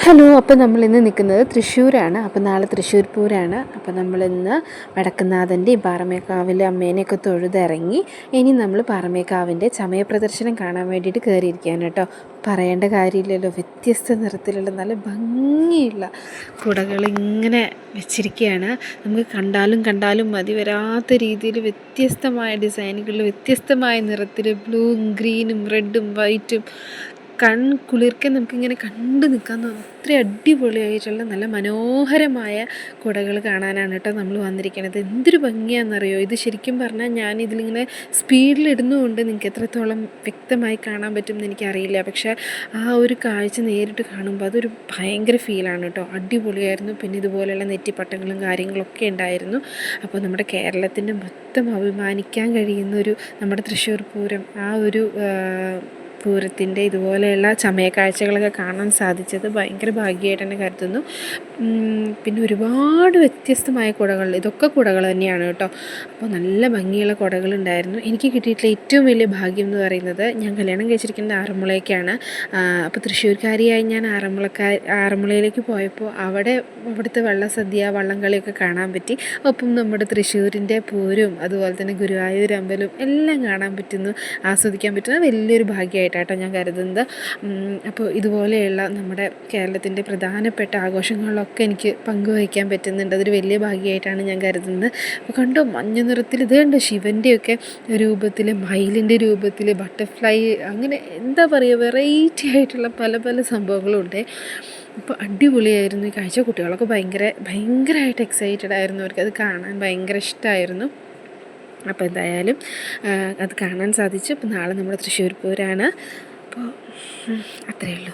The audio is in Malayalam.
ഹലോ, അപ്പോൾ നമ്മളിന്ന് നിൽക്കുന്നത് തൃശ്ശൂരാണ്. അപ്പോൾ നാളെ തൃശ്ശൂർ പൂരമാണ്. അപ്പോൾ നമ്മളിന്ന് വടക്കുംനാഥൻ്റെയും പാറമേക്കാവിലെ അമ്മേനെയൊക്കെ തൊഴുതിറങ്ങി ഇനി നമ്മൾ പാറമേക്കാവിൻ്റെ ചമയ പ്രദർശനം കാണാൻ വേണ്ടിയിട്ട് കയറിയിരിക്കുകയാണ് കേട്ടോ. പറയേണ്ട കാര്യമില്ലല്ലോ, വ്യത്യസ്ത നിറത്തിലുള്ള നല്ല ഭംഗിയുള്ള കുടകൾ ഇങ്ങനെ വെച്ചിരിക്കുകയാണ്. നമുക്ക് കണ്ടാലും മതി വരാത്ത രീതിയിൽ വ്യത്യസ്തമായ ഡിസൈനുകളിൽ വ്യത്യസ്തമായ നിറത്തിൽ ബ്ലൂവും ഗ്രീനും റെഡും വൈറ്റും കുളിർക്കെ നമുക്കിങ്ങനെ കണ്ടു നിൽക്കാൻ തോന്നും. അത്രയും അടിപൊളിയായിട്ടുള്ള നല്ല മനോഹരമായ കുടകൾ കാണാനാണ് കേട്ടോ നമ്മൾ വന്നിരിക്കുന്നത്. എന്തൊരു ഭംഗിയാണെന്നറിയോ ഇത്. ശരിക്കും പറഞ്ഞാൽ ഞാനിതിലിങ്ങനെ സ്പീഡിലിടുന്നതുകൊണ്ട് നിങ്ങൾക്ക് എത്രത്തോളം വ്യക്തമായി കാണാൻ പറ്റും എന്ന് എനിക്കറിയില്ല. പക്ഷേ ആ ഒരു കാഴ്ച നേരിട്ട് കാണുമ്പോൾ അതൊരു ഭയങ്കര ഫീലാണ് കേട്ടോ. അടിപൊളിയായിരുന്നു. പിന്നെ ഇതുപോലെയുള്ള നെറ്റിപ്പട്ടങ്ങളും കാര്യങ്ങളൊക്കെ ഉണ്ടായിരുന്നു. അപ്പോൾ നമ്മുടെ കേരളത്തിൻ്റെ മൊത്തം അഭിമാനിക്കാൻ കഴിയുന്നൊരു നമ്മുടെ തൃശ്ശൂർ പൂരം, ആ ഒരു പൂരത്തിൻ്റെ ഇതുപോലെയുള്ള ചമയക്കാഴ്ചകളൊക്കെ കാണാൻ സാധിച്ചത് ഭയങ്കര ഭാഗ്യമായിട്ട് തന്നെ കരുതുന്നു. പിന്നെ ഒരുപാട് വ്യത്യസ്തമായ കുടകൾ, ഇതൊക്കെ കുടകൾ തന്നെയാണ് കേട്ടോ. അപ്പോൾ നല്ല ഭംഗിയുള്ള കുടകളുണ്ടായിരുന്നു. എനിക്ക് കിട്ടിയിട്ടുള്ള ഏറ്റവും വലിയ ഭാഗ്യം എന്ന് പറയുന്നത്, ഞാൻ കല്യാണം കഴിച്ചിരിക്കുന്നത് ആറന്മുളയ്ക്കാണ്. അപ്പോൾ തൃശ്ശൂർക്കാരിയായി ഞാൻ ആറന്മുളയിലേക്ക് പോയപ്പോൾ അവിടുത്തെ വള്ളസദ്യ, വള്ളംകളിയൊക്കെ കാണാൻ പറ്റി. ഒപ്പം നമ്മുടെ തൃശ്ശൂരിൻ്റെ പൂരവും അതുപോലെ തന്നെ ഗുരുവായൂർ അമ്പലവും എല്ലാം കാണാൻ പറ്റുന്നു, ആസ്വദിക്കാൻ പറ്റുന്ന വലിയൊരു ഭാഗ്യമായിട്ടാട്ടോ ഞാൻ കരുതുന്നത്. അപ്പോൾ ഇതുപോലെയുള്ള നമ്മുടെ കേരളത്തിൻ്റെ പ്രധാനപ്പെട്ട ആഘോഷങ്ങളിലൊക്കെ എനിക്ക് പങ്കുവഹിക്കാൻ പറ്റുന്നുണ്ട്. അതൊരു വലിയ ഭാഗ്യമായിട്ടാണ് ഞാൻ കരുതുന്നത്. അപ്പോൾ കണ്ടോ, മഞ്ഞ നിറത്തിൽ ഇത് കണ്ടോ, ശിവൻ്റെയൊക്കെ രൂപത്തിൽ, മയിലിൻ്റെ രൂപത്തിൽ, ബട്ടർഫ്ലൈ, അങ്ങനെ എന്താ പറയുക, വെറൈറ്റി ആയിട്ടുള്ള പല പല സംഭവങ്ങളുണ്ട്. അപ്പോൾ അടിപൊളിയായിരുന്നു ഈ കാഴ്ച. കുട്ടികളൊക്കെ ഭയങ്കരമായിട്ട് എക്സൈറ്റഡ് ആയിരുന്നു. അവർക്കത് കാണാൻ ഭയങ്കര ഇഷ്ടമായിരുന്നു. അപ്പോൾ എന്തായാലും അത് കാണാൻ സാധിച്ചു. അപ്പോൾ നാളെ നമ്മുടെ തൃശ്ശൂർ പൂരമാണ്. അപ്പോൾ അത്രയേ ഉള്ളൂ.